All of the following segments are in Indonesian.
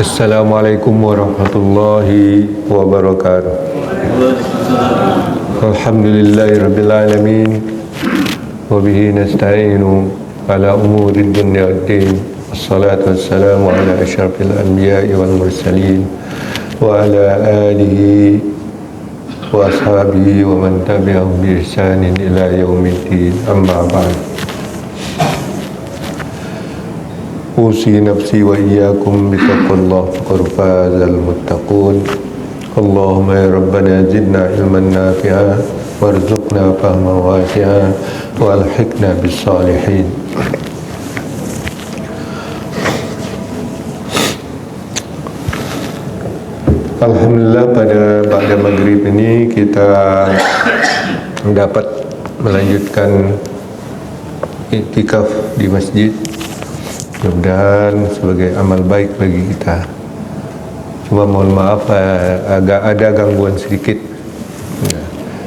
Assalamualaikum warahmatullahi wabarakatuh. Alhamdulillahirabbil alamin wa bihi nasta'inu ala umurid dunya waddin. Wassalatu wassalamu ala asyrafil anbiya'i wal mursalin wa ala alihi wa ashabihi wa man tabi'ahum bi ihsanin ila yaumiddin. Amma ba'd. Usi nafsi wa iyyakum bittaqwallah faqad fazal muttaqun. Allahumma ya rabbana zidna ilman nafi'a warzuqna fahman wasi'a wa alhiqna bis salihin. Alhamdulillah, pada maghrib ini kita dapat melanjutkan iktikaf di masjid. Mudah-mudahan sebagai amal baik bagi kita. Cuma mohon maaf, agak ada gangguan sedikit,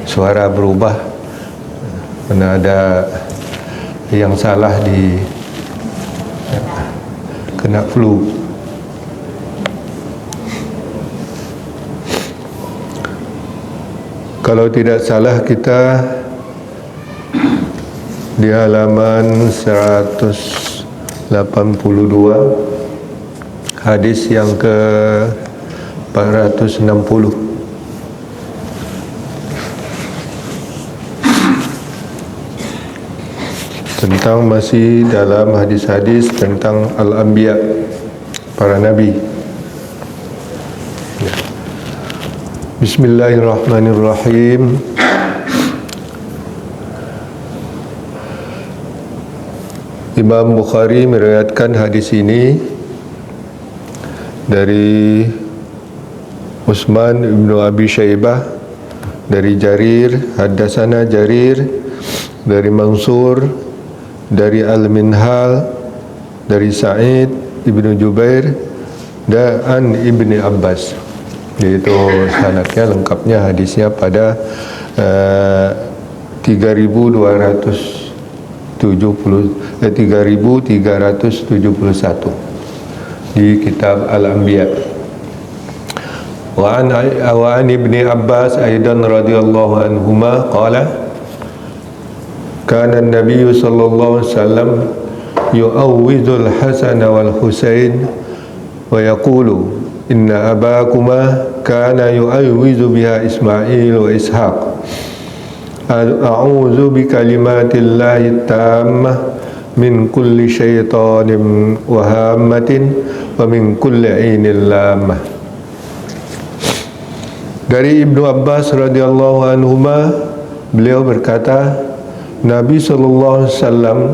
suara berubah karena ada yang salah di kena flu. Kalau tidak salah kita di halaman 182, hadis yang ke 460. Tentang masih dalam hadis-hadis tentang Al-Anbiya, para Nabi. Bismillahirrahmanirrahim. Imam Bukhari meriwayatkan hadis ini dari Utsman bin Abi Syaibah, dari Jarir, haddatsana Jarir, dari Mansur, dari Al-Minhal, dari Sa'id ibnu Jubair, dan Ibni Abbas. Yaitu sanadnya, lengkapnya hadisnya pada 3371 di kitab Al-Anbiya. Wa an Ibni Abbas aidan radhiyallahu anhuma qala kana an-nabiy sallallahu alaihi wasallam yu'awwidul Hasan wal Husain wa yaqulu inna abakuma kana yu'awwidu biha Ismail wa Ishaq. A'udzu bikalimatillahi tammah min kulli syaitanin wa hammatin wa min kulli ainin lamah. Dari Ibnu Abbas radhiyallahu anhuma, beliau berkata, Nabi sallallahu alaihi wasallam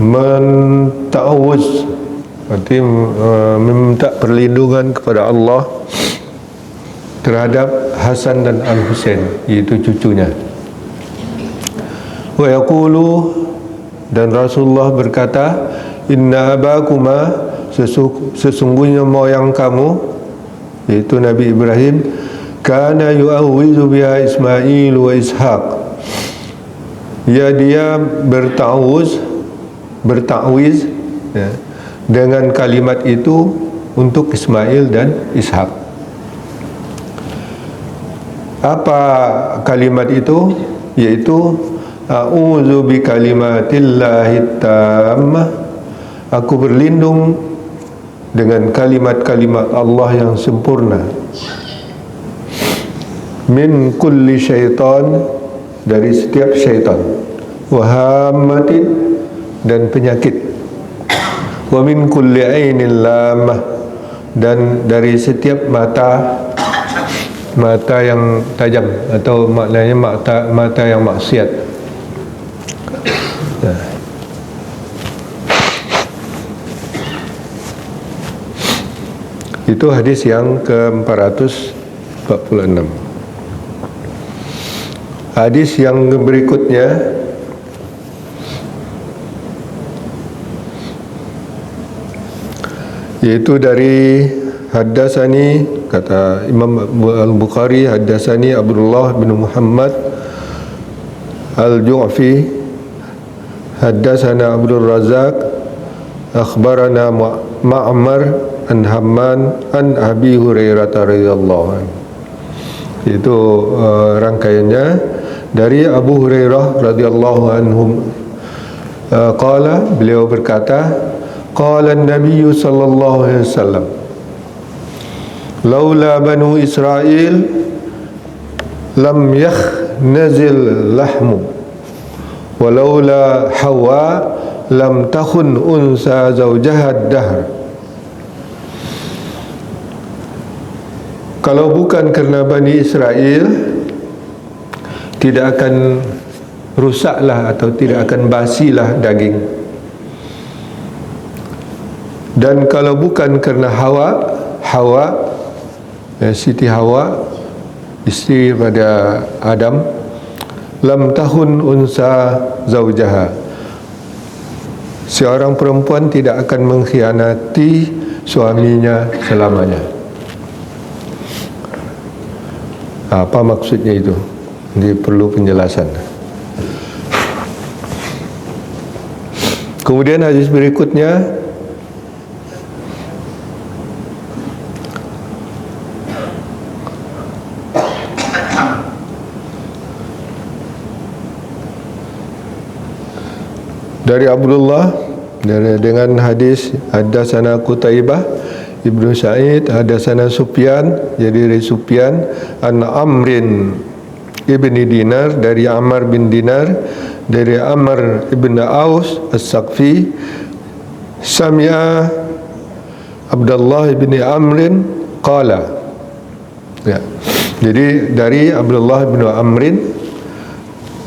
menta'awuz, arti meminta perlindungan kepada Allah terhadap Hasan dan Al-Husain, yaitu cucunya. Wa yaqulu, dan Rasulullah berkata, inna abakuma, sesungguhnya moyang kamu, yaitu Nabi Ibrahim, kana yu'awwizu biha Ismail wa Ishaq, ya, dia berta'wiz ya, dengan kalimat itu untuk Ismail dan Ishaq. Apa kalimat itu? Yaitu a'udzu bikalimatillahi tammah, aku berlindung dengan kalimat-kalimat Allah yang sempurna, min kulli syaitan, dari setiap syaitan, wa hammatin, dan penyakit, wa min kulli ainin lamah, dan dari setiap mata yang tajam, atau maknanya mata yang maksiat. Itu hadis yang ke-446. Hadis yang berikutnya yaitu dari Haddasani, kata Imam Al-Bukhari, Haddasani Abdullah bin Muhammad Al-Ju'fi, Haddasana Abdul Razak akhbarana Ma'mar an Hamman an Abi Hurairah radhiyallahu anhu. Itu rangkaiannya dari Abu Hurairah radhiyallahu anhu. Qala, beliau berkata, qala an-nabiy sallallahu alaihi wasallam, laula banu Israil lam yakhnazil lahmu walaula Hawa lam takhun unsa zawjaha dahr. Kalau bukan kerana Bani Israel, tidak akan rusaklah atau tidak akan basilah daging. Dan kalau bukan kerana Hawa, Siti Hawa, isteri pada Adam, lam tahun unsa zaujaha, seorang perempuan tidak akan mengkhianati suaminya selamanya. Apa maksudnya itu? Ini perlu penjelasan. Kemudian hadis berikutnya, dari Abdullah dengan hadis haddatsana Qutaibah Ibnu Sa'id, haddatsana Sufyan, jadi dari Sufyan an Amrin ibni Dinar, dari Ammar bin Dinar, dari Amr ibn Aus As-Saqfi, sami'a Abdullah ibn Amrin qala. Ya. Jadi dari Abdullah bin Amrin,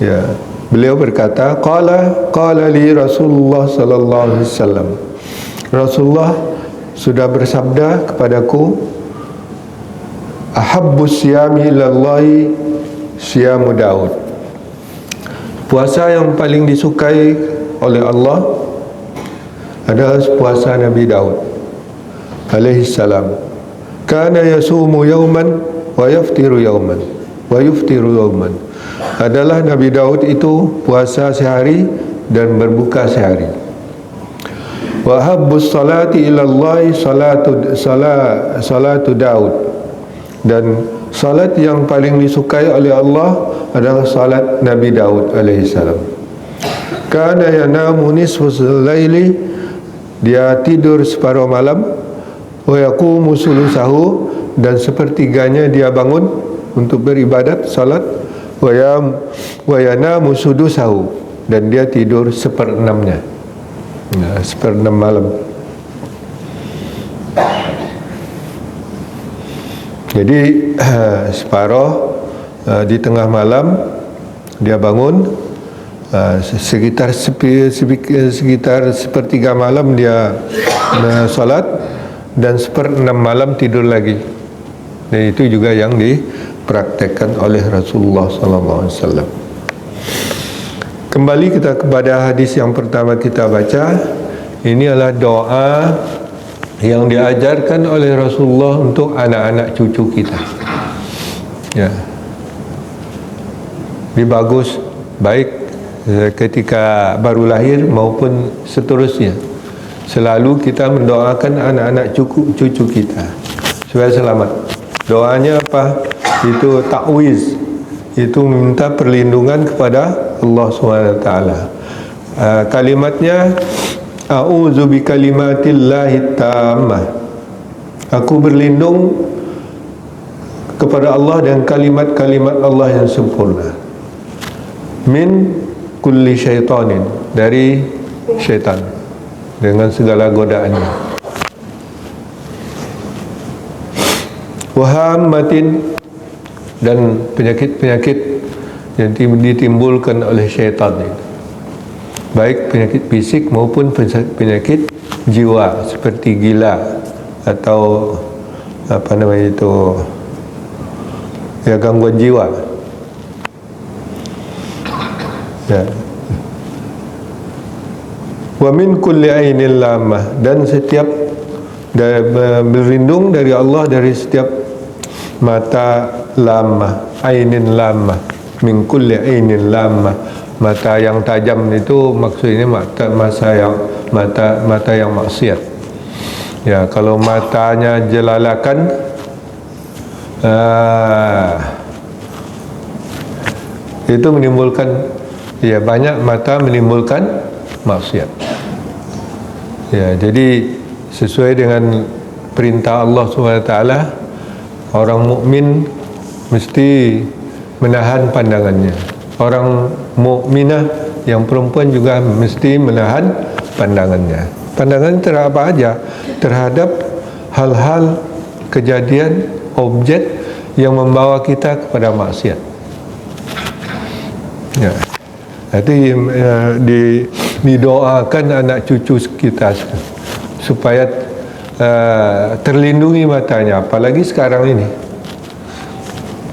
ya, beliau berkata, qala li Rasulullah sallallahu alaihi wasallam, Rasulullah sudah bersabda kepadaku, ahabbus siyami ilallahi siyamu Daud, puasa yang paling disukai oleh Allah adalah puasa Nabi Daud alaihi salam. Kana yasumu yawman wa yaftiru yawman wa yuftiru yawman. Adalah Nabi Daud itu puasa sehari dan berbuka sehari. Wa habbus salati ilallahi salatu Daud, dan salat yang paling disukai oleh Allah adalah salat Nabi Daud alaihi salam. Kana yanamu nisfus laili, dia tidur separuh malam, wa yaqumu sulusahu, dan sepertiganya dia bangun untuk beribadat salat, wa yanamu sudusahu, dan dia tidur seperenamnya, seperenam malam. Jadi separuh di tengah malam dia bangun, sekitar sepertiga malam dia salat, dan seperenam malam tidur lagi. Dan itu juga yang dipraktekkan oleh Rasulullah SAW. Kembali kita kepada hadis yang pertama kita baca. Ini adalah doa yang diajarkan oleh Rasulullah untuk anak-anak cucu kita. Ya, ini bagus, baik ketika baru lahir maupun seterusnya. Selalu kita mendoakan anak-anak cucu kita supaya selamat. Doanya apa? Itu ta'wiz, itu minta perlindungan kepada Allah SWT. Kalimatnya, a'udzu bikalimatillahi tammah, aku berlindung kepada Allah dan kalimat-kalimat Allah yang sempurna, min kulli syaitanin, dari syaitan dengan segala godaannya, wahammatin, dan penyakit-penyakit yang ditimbulkan oleh syaitan itu, baik penyakit fisik maupun penyakit jiwa seperti gila atau apa namanya itu, ya, gangguan jiwa. Ya. Wa min kulli ainil lamah, dan setiap berlindung dari Allah dari setiap mata lamah, ainin lamah, min kulli ainin lamah, Mata yang tajam itu maksudnya mata yang maksiat. Ya, kalau matanya jelalakan, itu menimbulkan, ya, banyak mata menimbulkan maksiat. Ya, jadi sesuai dengan perintah Allah SWT, orang mukmin mesti menahan pandangannya. Orang mukminah yang perempuan juga mesti menahan pandangannya. Pandangan terhadap apa aja? Terhadap hal-hal, kejadian, objek yang membawa kita kepada maksiat. Ya. Jadi didoakan anak cucu kita supaya terlindungi matanya, apalagi sekarang ini.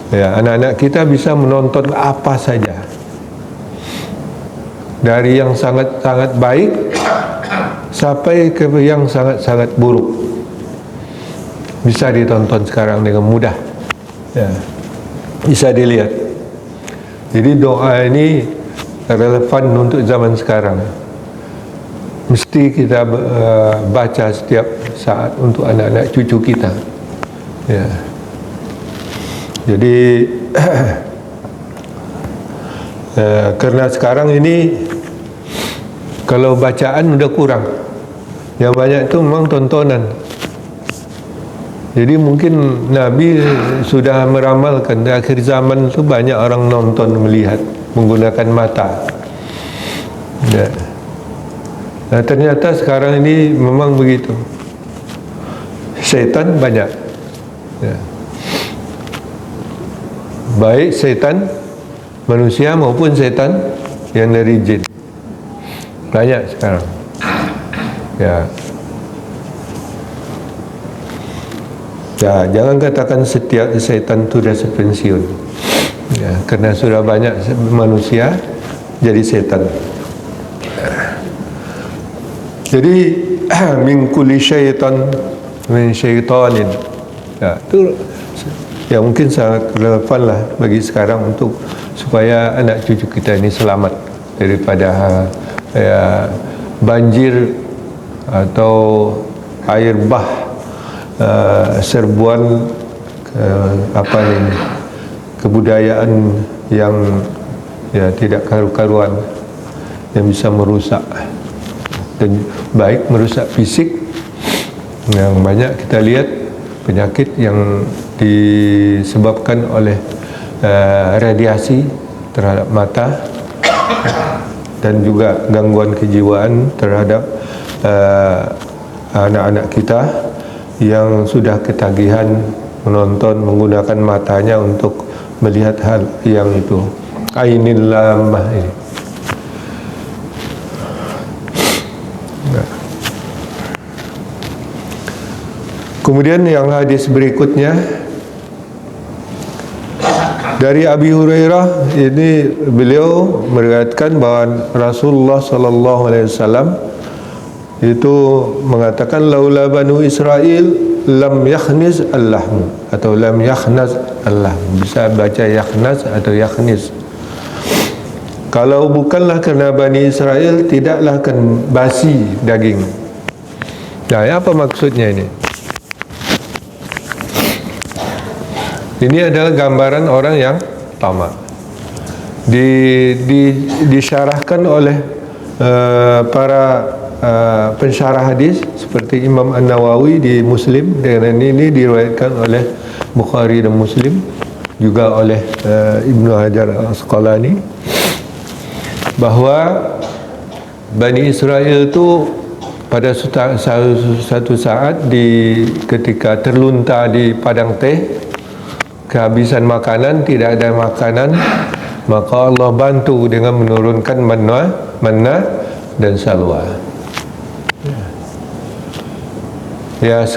Ya, anak-anak kita bisa menonton apa saja, dari yang sangat-sangat baik sampai ke yang sangat-sangat buruk, bisa ditonton sekarang dengan mudah. Ya, bisa dilihat. Jadi doa ini relevan untuk zaman sekarang. Mesti kita baca setiap saat untuk anak-anak cucu kita. Ya. Jadi karena sekarang ini kalau bacaan udah kurang, yang banyak itu memang tontonan. Jadi mungkin Nabi sudah meramalkan di akhir zaman itu banyak orang nonton, melihat menggunakan mata. Ya. Nah, ternyata sekarang ini memang begitu. Setan banyak. Ya. Baik setan manusia maupun setan yang dari jin, banyak sekarang. Ya. Ya, jangan katakan setiap setan itu dah sepensiun. Ya, kerana sudah banyak manusia jadi setan. Jadi min kulli syaitan min syaitanin. Ya, itu ya mungkin sangat relevan lah bagi sekarang untuk supaya anak cucu kita ini selamat daripada banjir atau air bah, serbuan kebudayaan yang tidak karu-karuan, yang bisa merusak, dan baik merusak fisik. Yang banyak kita lihat penyakit yang disebabkan oleh radiasi terhadap mata, dan juga gangguan kejiwaan terhadap anak-anak kita yang sudah ketagihan menonton, menggunakan matanya untuk melihat hal yang itu, ainil lamah ini. Kemudian yang hadis berikutnya dari Abi Hurairah, ini beliau meriwayatkan bahawa Rasulullah sallallahu alaihi wasallam itu mengatakan, laula banu Israel lam yakhniz al-lahm, atau lam yakhnaz al-lahm, bisa baca yakhnas atau yakhnis. Kalau bukanlah kerana Bani Israel, tidaklah akan basi daging. Nah, apa maksudnya ini? Ini adalah gambaran orang yang tamak. Disyarahkan oleh para pensyarah hadis seperti Imam An-Nawawi di Muslim, dan ini diriwayatkan oleh Bukhari dan Muslim, juga oleh Ibnu Hajar Al-Asqalani, bahawa Bani Israel itu pada satu saat ketika terlunta di padang teh, kehabisan makanan, tidak ada makanan, maka Allah bantu dengan menurunkan manna dan salwa. Ya,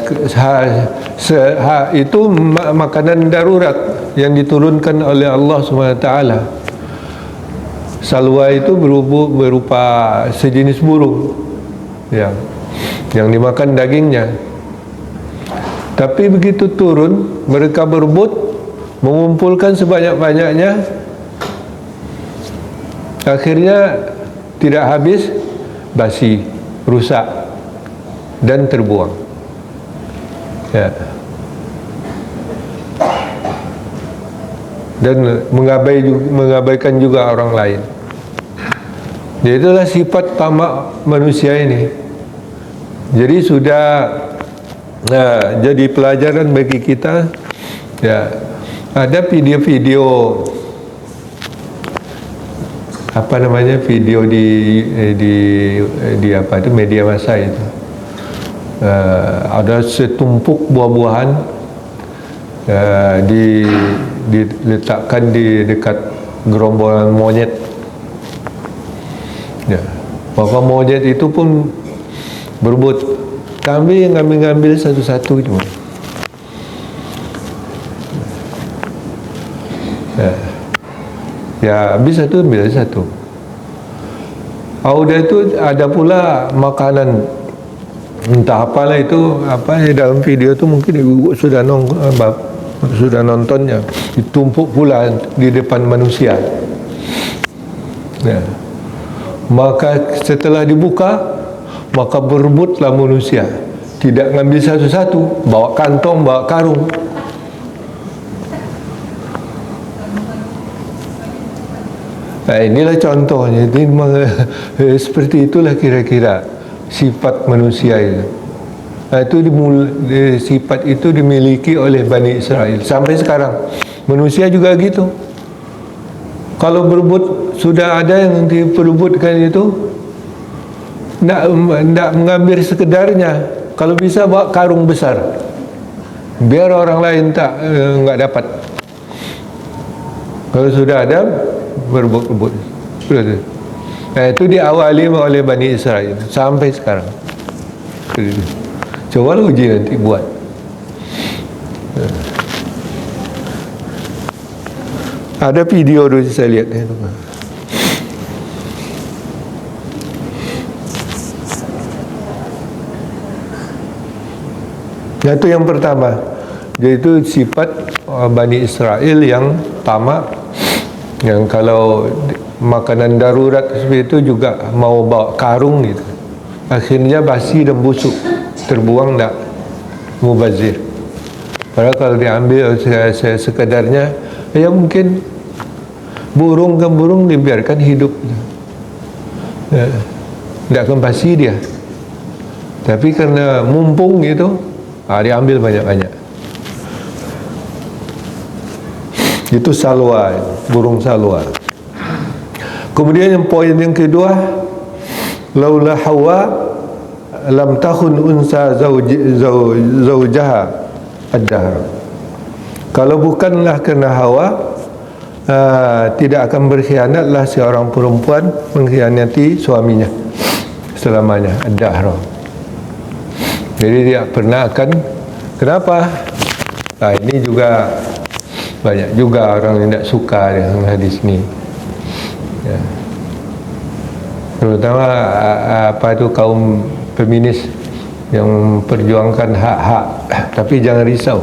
itu makanan darurat yang diturunkan oleh Allah SWT. Salwa itu berupa sejenis burung yang dimakan dagingnya. Tapi begitu turun, mereka berebut mengumpulkan sebanyak-banyaknya, Akhirnya tidak habis, basi, rusak dan terbuang. Ya. Dan mengabaikan juga orang lain. Jadi itulah sifat tamak manusia ini. Jadi sudah jadi pelajaran bagi kita. Ya, ada video-video video di apa itu media massa itu. Ada setumpuk buah-buahan diletakkan di dekat gerombolan monyet. Ya, maka monyet itu pun berebut ngambil satu-satu cuma. Ya, habis satu ambil satu. Udah itu ada pula makanan entah apalah itu, dalam video itu mungkin ibu sudah nontonnya, ditumpuk pula di depan manusia. Ya. Maka setelah dibuka, maka berebutlah manusia, tidak ngambil satu-satu, bawa kantong, bawa karung. Nah, inilah contohnya. Seperti itulah kira-kira sifat manusia itu. Nah, sifat itu dimiliki oleh Bani Israel sampai sekarang. Manusia juga gitu. Kalau berebut, sudah ada yang diperebutkan itu, tidak mengambil sekedarnya. Kalau bisa bawa karung besar, biar orang lain nggak dapat. Kalau sudah ada berebut. Nah, itu diawali oleh Bani Israel sampai sekarang. Coba lu uji nanti buat. Ada video dulu saya lihat. Itu yang pertama. Yaitu sifat Bani Israel yang tamak, yang kalau makanan darurat seperti itu juga mau bawa karung gitu, akhirnya basi dan busuk, terbuang, tak mubazir. Padahal kalau diambil sekedarnya, ya mungkin burung dibiarkan hidup, tidak akan basi dia. Tapi karena mumpung gitu, diambil banyak-banyak. Itu salwa, burung salwa. Kemudian yang poin yang kedua, laula Hawa lam takhun unsa zawjaha ad-dahr. Kalau bukanlah kerana Hawa, tidak akan berkhianatlah seorang perempuan mengkhianati suaminya selamanya, ad-dahr. Jadi dia pernah akan. Kenapa? Ini juga banyak juga orang yang tidak suka dengan hadis ini. Ya. Terutama kaum feminis yang perjuangkan hak-hak. Tapi jangan risau,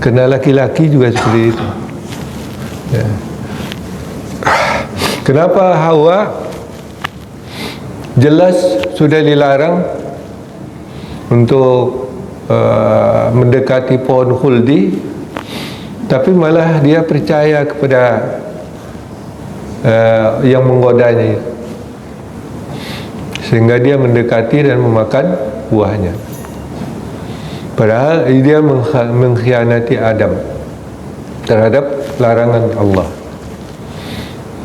kena laki-laki juga seperti itu. Ya. Kenapa Hawa jelas sudah dilarang untuk mendekati pohon khuldi, tapi malah dia percaya kepada yang menggodanya, sehingga dia mendekati dan memakan buahnya. Padahal dia mengkhianati Adam terhadap larangan Allah.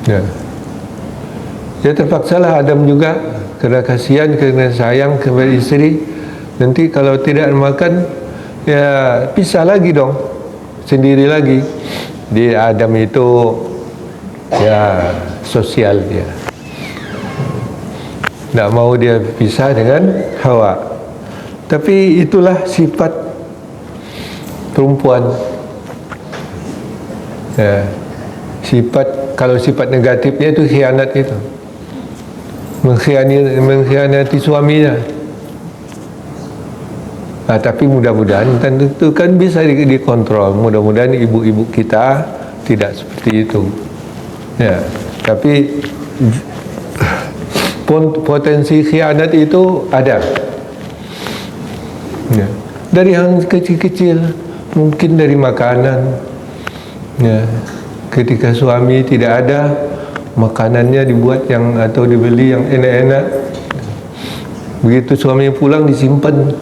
Ya. Dia terpaksalah Adam juga, kerana kasihan, kerana sayang kepada isteri. Nanti kalau tidak makan, ya pisah lagi dong, sendiri lagi. Di Adam itu ya sosial dia, tidak mau dia pisah dengan Hawa. Tapi itulah sifat perempuan. Ya, kalau sifat negatifnya itu khianat, itu mengkhianati suaminya. Tapi mudah-mudahan tentu kan bisa dikontrol. Mudah-mudahan ibu-ibu kita tidak seperti itu. Ya, tapi potensi khianat itu ada. Ya. Dari yang kecil-kecil, mungkin dari makanan. Ya. Ketika suami tidak ada, makanannya dibuat yang atau dibeli yang enak-enak. Begitu suami pulang disimpan.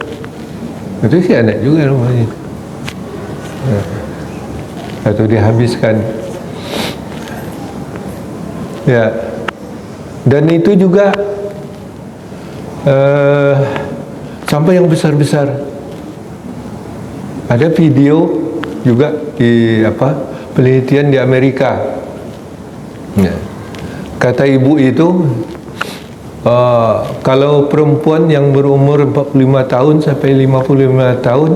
Itu khianat juga namanya. Ya. Atau dihabiskan. Ya. Dan itu juga sampai yang besar-besar. Ada video juga di penelitian di Amerika. Ya. Kata ibu itu, kalau perempuan yang berumur 45 tahun sampai 55 tahun,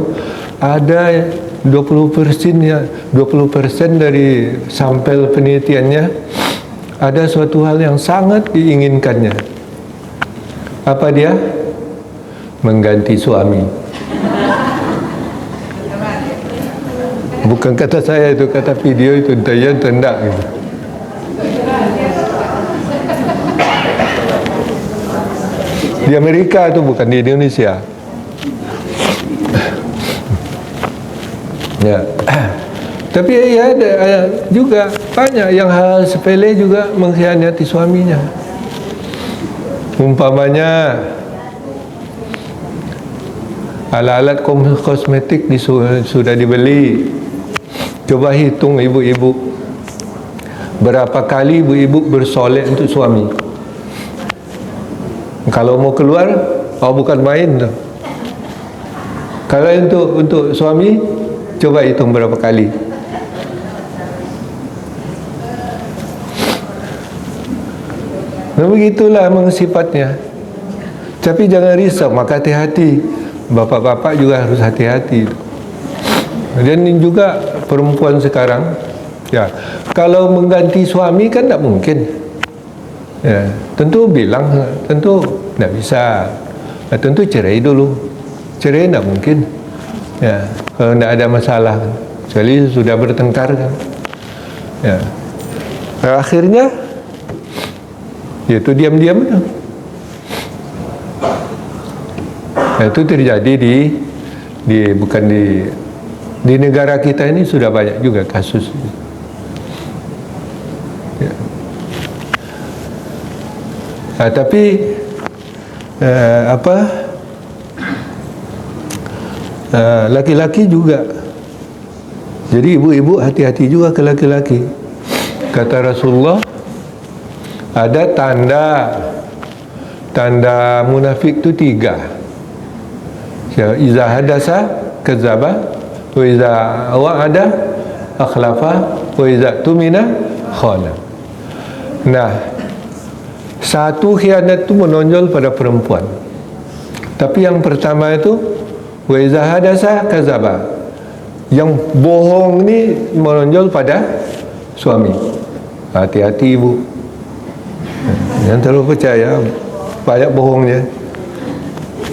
ada 20% dari sampel penelitiannya ada suatu hal yang sangat diinginkannya. Apa dia? Mengganti suami. Bukan kata saya itu, kata video itu, daya tendak gitu. Di Amerika itu, bukan di Indonesia. Ya. Tapi ya ada juga banyak yang hal sepele juga mengkhianati suaminya. Umpamanya alat-alat kosmetik sudah dibeli. Coba hitung ibu-ibu, berapa kali ibu-ibu bersolek untuk suami. Kalau mau keluar, bukan main tuh. Kalau untuk suami, coba hitung berapa kali. Nah, begitulah sifatnya. Tapi jangan risau, maka hati-hati. Bapak-bapak juga harus hati-hati. Dan juga perempuan sekarang, ya, kalau mengganti suami kan tak mungkin. Ya, tentu bilang, tentu tak bisa. Tentu cerai dulu. Cerai tak mungkin. Ya, kalau tak ada masalah, kecuali sudah bertengkar kan. Ya. Akhirnya itu diam-diam itu. Itu terjadi bukan di negara kita ini sudah banyak juga kasus. Ya. Tapi laki-laki juga. Jadi ibu-ibu hati-hati juga ke laki-laki. Kata Rasulullah, ada tanda munafik itu 3. Iza hadasa kadzaba, wa iza wa'ada akhlafa, wa iza tumina khana. Nah, satu khianat itu menonjol pada perempuan. Tapi yang pertama itu wa iza hadasa kadzaba. Yang bohong ni menonjol pada suami. Hati-hati ibu. Jangan terlalu percaya, banyak bohongnya.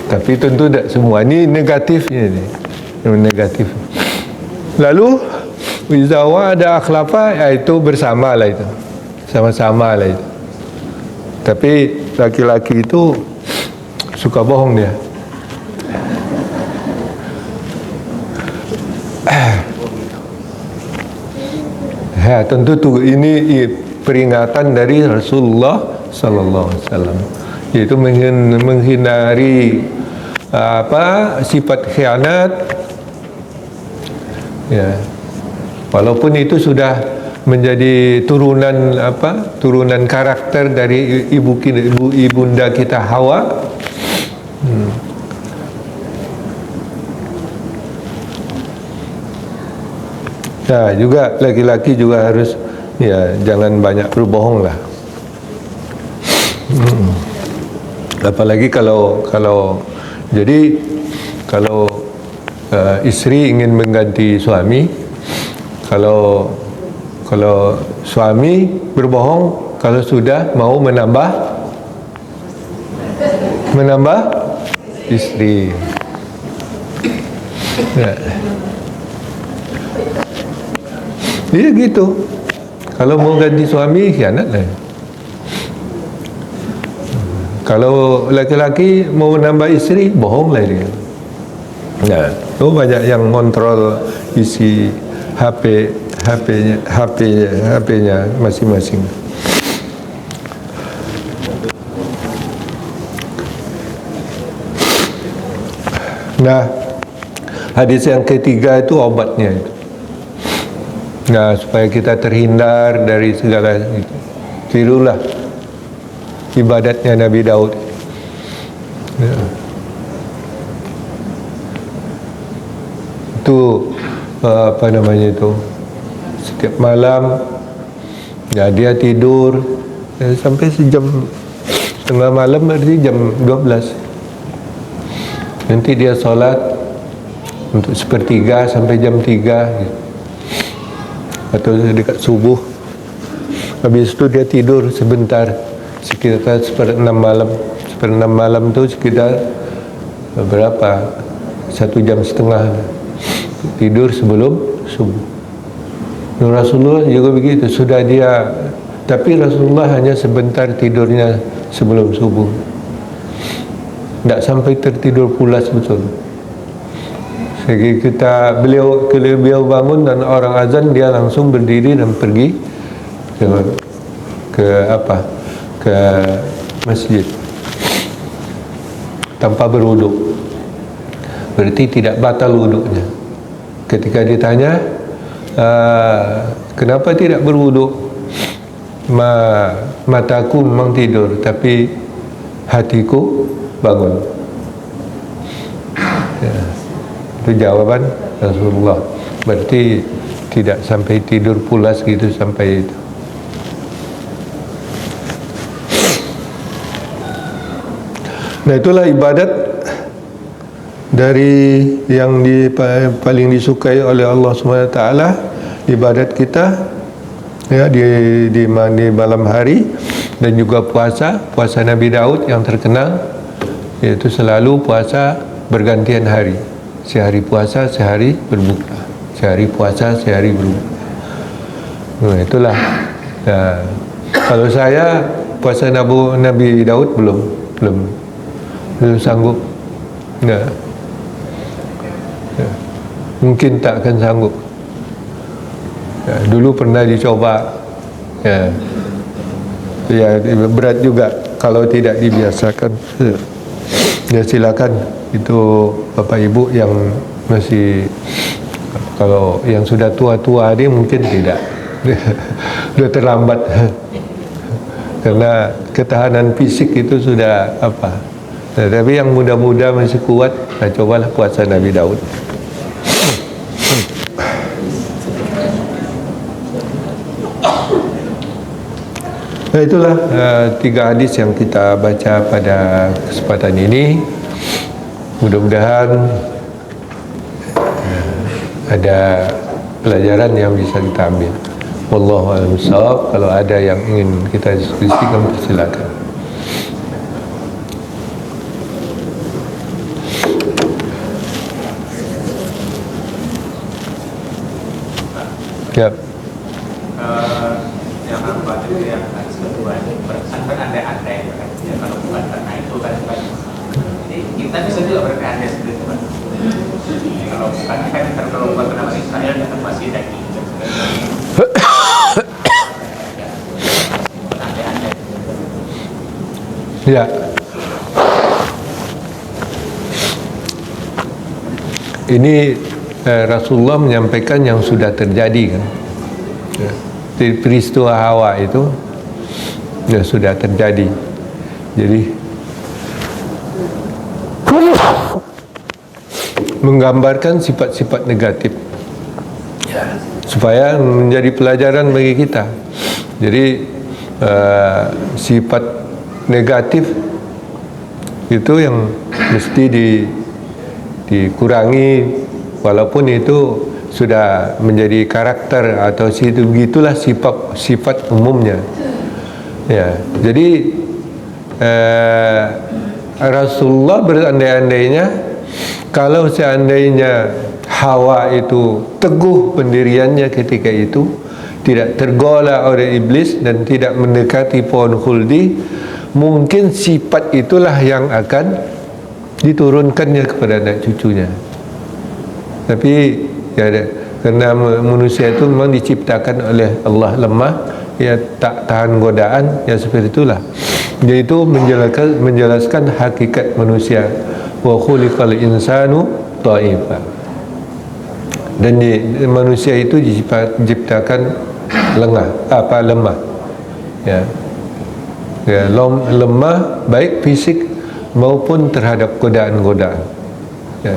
Tapi tentu tak semua. Ini negatifnya ni. Negatif. Lalu iza wa'ada akhlafa, itu bersama lah itu. Sama-sama lah itu. Tapi laki-laki itu suka bohong dia. Tentu tu ini peringatan dari Rasulullah sallallahu alaihi wasallam, yaitu menghindari sifat khianat. Ya. Walaupun itu sudah menjadi turunan karakter dari ibunda kita Hawa. Nah, juga laki-laki juga harus jangan banyak berbohong lah. Apalagi kalau istri ingin mengganti suami, kalau suami berbohong, kalau sudah mau menambah istri. Ya. Dia gitu. Kalau mau ganti suami, khianat lah. Kalau laki-laki mau nambah istri, bohonglah dia. Nah, itu banyak yang kontrol isi HP-nya masing-masing. Nah, hadis yang ketiga itu obatnya itu. Nah, supaya kita terhindar dari segala itu, tirulah ibadatnya Nabi Daud. Ya. Itu apa namanya itu? Setiap malam, ya dia tidur sampai sejam setengah malam, berarti jam 12. Nanti dia sholat untuk sepertiga sampai jam 3 gitu. Atau dekat subuh. Habis itu dia tidur sebentar, sekitar seperempat malam. Seperempat malam itu sekitar berapa? 1,5 jam tidur sebelum subuh. Rasulullah juga begitu. Sudah dia, tapi Rasulullah hanya sebentar tidurnya sebelum subuh. Tidak sampai tertidur pulas betul. Sehingga beliau bangun dan orang azan, dia langsung berdiri dan pergi ke masjid tanpa berwuduk. Berarti tidak batal wuduknya. Ketika ditanya, kenapa tidak berwuduk? Mataku memang tidur, tapi hatiku bangun. Ya. Itu jawaban Rasulullah. Berarti tidak sampai tidur pulas gitu sampai itu. Nah, itulah ibadat dari yang paling disukai oleh Allah SWT. Ibadat kita ya di malam hari, dan juga puasa Nabi Daud yang terkenal, yaitu selalu puasa bergantian hari. Sehari puasa, sehari berbuka. Sehari puasa, sehari berbuka. Nah, itulah. Nah, kalau saya puasa Nabi Daud belum sanggup. Nah, mungkin tak akan sanggup. Ya, dulu pernah dicoba. Ya, berat juga kalau tidak dibiasakan. Ya, silakan itu Bapak Ibu yang masih, kalau yang sudah tua-tua ini mungkin tidak. Sudah terlambat. Karena ketahanan fisik itu sudah apa. Nah, tapi yang muda-muda masih kuat, nah cobalah puasa Nabi Daud. Nah, itulah 3 hadis yang kita baca pada kesempatan ini. Mudah-mudahan ada pelajaran yang bisa kita ambil. Wallahu a'lam bishawab. Kalau ada yang ingin kita diskusikan, silakan. Ya. Yang keempat itu yang hadis kedua ini berkesan berandai-andai, ya, kalau bukan karena itu kan. Jadi kita bisa juga berandai seperti itu kan. Kalau bukan kan kalau bukan karena Israel kita masih daging. Berandai-andai. Ya. Ini Rasulullah menyampaikan yang sudah terjadi kan. Ya. Peristiwa Hawa itu ya sudah terjadi. Jadi menggambarkan sifat-sifat negatif ya, supaya menjadi pelajaran bagi kita. Jadi sifat negatif itu yang mesti dikurangi, walaupun itu sudah menjadi karakter atau situ, begitulah sifat umumnya. Ya, jadi Rasulullah berandai-andainya kalau seandainya Hawa itu teguh pendiriannya ketika itu, tidak tergoda oleh iblis dan tidak mendekati pohon khuldi, mungkin sifat itulah yang akan diturunkannya kepada anak cucunya. Tapi ya, kerana manusia itu memang diciptakan oleh Allah lemah, ya tak tahan godaan, ya seperti itulah. Dia itu menjelaskan hakikat manusia. Wa khuliqal insanu dha'ifa. Dan manusia itu diciptakan lemah. Ya. Ya, lemah baik fisik maupun terhadap godaan-godaan. Ya.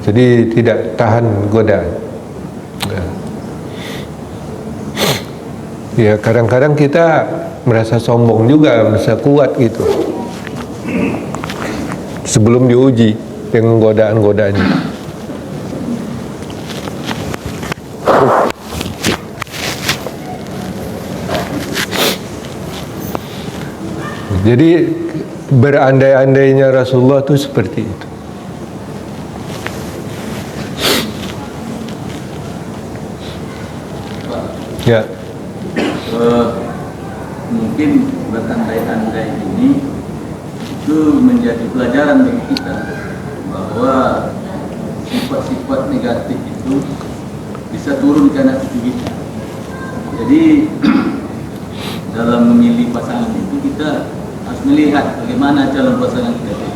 Jadi tidak tahan godaan. Ya. Ya, kadang-kadang kita merasa sombong juga, merasa kuat gitu. Sebelum diuji dengan godaan-godaannya. Jadi berandai-andainya Rasulullah itu seperti itu. Ya. Mungkin berandai-andai ini itu menjadi pelajaran bagi kita bahwa sifat-sifat negatif itu bisa turun ke anak cucu kita. Jadi dalam memilih pasangan itu kita harus melihat bagaimana calon pasangan kita.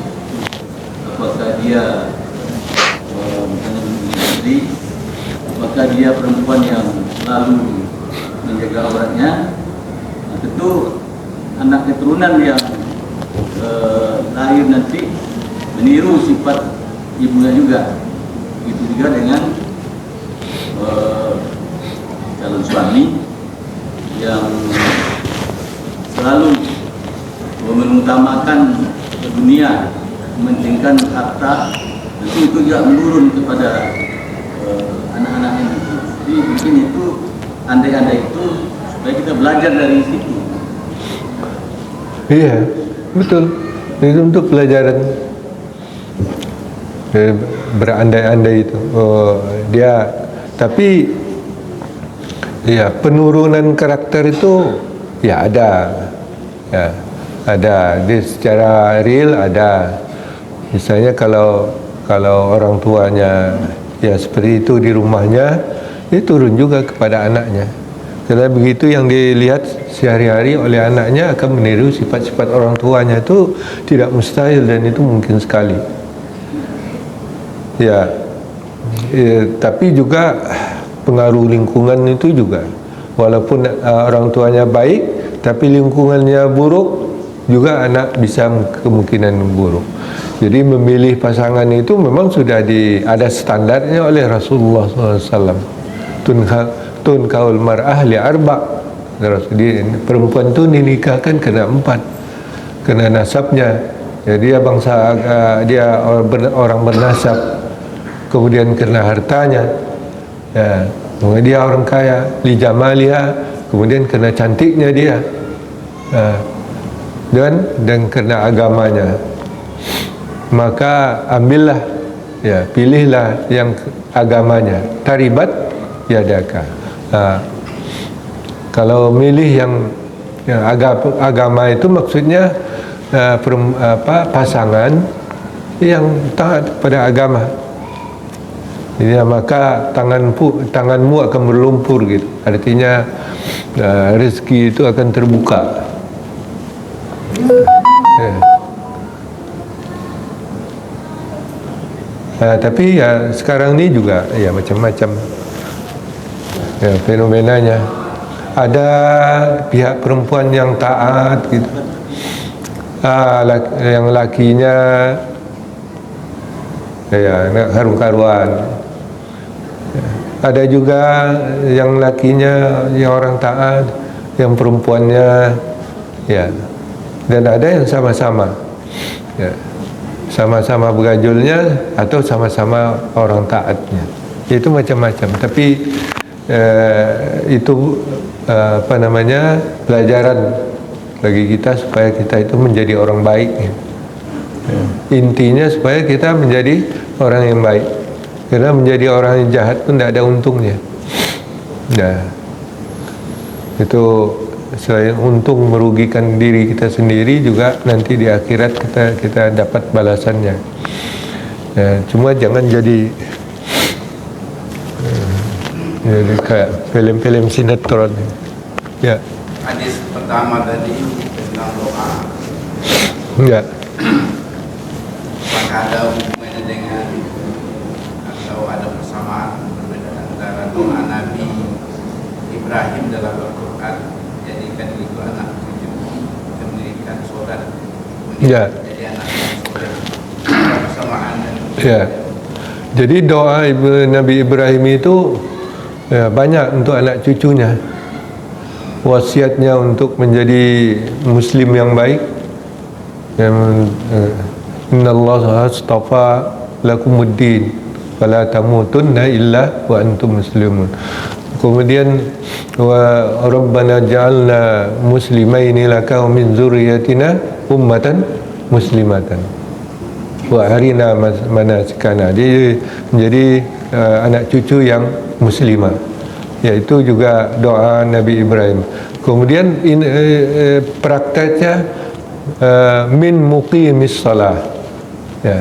Apakah dia misalnya istri, apakah dia perempuan yang selalu menjaga auratnya. Nah, tentu anak keturunan yang lahir nanti meniru sifat ibunya juga. Itu juga dengan calon suami yang selalu mengutamakan dunia, mementingkan harta, tentu itu juga menurun kepada anak-anaknya nanti. Jadi mungkin itu andai-andai itu supaya kita belajar dari situ. Iya, betul. Itu untuk pelajaran. Berandai-andai itu. Dia, tapi ya penurunan karakter itu ya ada. Ya, ada. Dia secara real ada. Misalnya kalau orang tuanya ya seperti itu di rumahnya, dia turun juga kepada anaknya. Karena begitu yang dilihat sehari-hari oleh anaknya akan meniru sifat-sifat orang tuanya, itu tidak mustahil dan itu mungkin sekali. Ya, tapi juga pengaruh lingkungan itu juga. Walaupun orang tuanya baik, tapi lingkungannya buruk, juga anak bisa kemungkinan buruk. Jadi memilih pasangan itu memang sudah ada standarnya oleh Rasulullah SAW. Tunkaul mar'ah li arba'. Perempuan itu dinikahkan kena 4, kena nasabnya. Jadi dia orang bernasab, kemudian kena hartanya. Ya, kemudian dia orang kaya, li jamaliha, kemudian kena cantiknya dia. Dan kena agamanya. Maka ambillah, ya, pilihlah yang agamanya. Taribat yadaka. Kalau milih yang agama itu maksudnya pasangan yang taat pada agama. Ya, maka tanganmu akan berlumpur gitu. Artinya rezeki itu akan terbuka. Ya. Tapi ya sekarang ini juga ya macam-macam ya fenomenanya. Ada pihak perempuan yang taat gitu, yang lakinya ya nak karu-karuan. Ada juga yang lakinya yang orang taat, yang perempuannya ya, dan ada yang sama-sama ya, sama-sama bergajulnya atau sama-sama orang taatnya. Itu macam-macam. Tapi itu pelajaran bagi kita supaya kita itu menjadi orang baik ya. Intinya supaya kita menjadi orang yang baik. Karena menjadi orang yang jahat pun tidak ada untungnya. Nah, itu selain untung merugikan diri kita sendiri, juga nanti di akhirat kita dapat balasannya. Ya, cuma jangan jadi kayak film-film sinetron. Ya. Hadis pertama tadi tentang doa. Ya. Apakah ada hubungannya dengan atau ada persamaan perbedaan antara doa Nabi Ibrahim dalam Al-Quran, jadikan itu anak cucu, mendirikan sholat, Ya. jadi anak soleh, ada persamaan dan Ya. Jadi doa Nabi Ibrahim itu banyak untuk anak cucunya. Wasiatnya untuk menjadi muslim yang baik. Innallaha astafa lakumuddin fala tamutunna illa wa antum muslimun. Kemudian wa rabbana ja'alna muslimaini laka wa min dzurriyyatina ummatan muslimatan wa arina manasikana. Dia menjadi anak cucu yang muslimah, yaitu juga doa Nabi Ibrahim. Kemudian prakteknya min muqimis salah. Ya.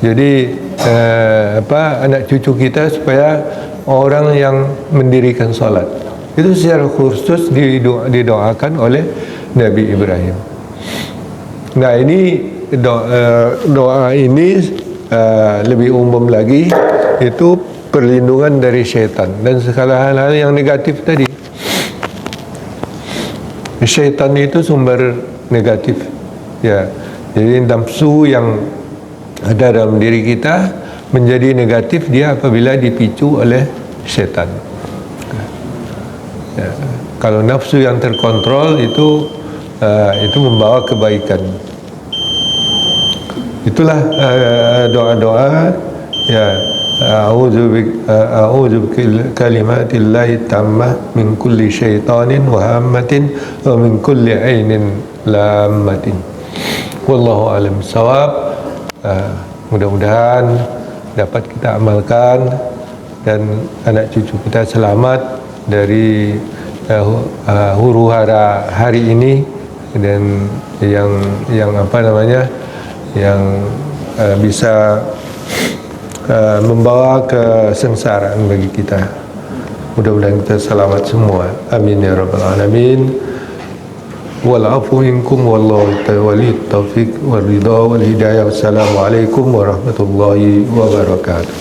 Jadi anak cucu kita supaya orang yang mendirikan salat. Itu secara khusus didoakan oleh Nabi Ibrahim. Nah, ini doa ini lebih umum lagi, itu perlindungan dari syaitan dan segala hal-hal yang negatif tadi. Syaitan itu sumber negatif, ya. Jadi nafsu yang ada dalam diri kita menjadi negatif dia apabila dipicu oleh syaitan. Ya. Kalau nafsu yang terkontrol itu membawa kebaikan. Itulah doa-doa, ya. A'udzu bikalimatillahi tammah min kulli syaitanin wa hammatin wa min kulli ainin lammatin. Wallahu a'lam bissawab. Mudah-mudahan dapat kita amalkan dan anak cucu kita selamat dari huru-hara hari ini dan yang bisa membawa kesengsaraan bagi kita. Mudah-mudahan kita selamat semua. Amin ya rabbal alamin. Wal afu minkum wallahu waliyut taufiq wal ridha wal hidayah. Wassalamualaikum warahmatullahi wabarakatuh.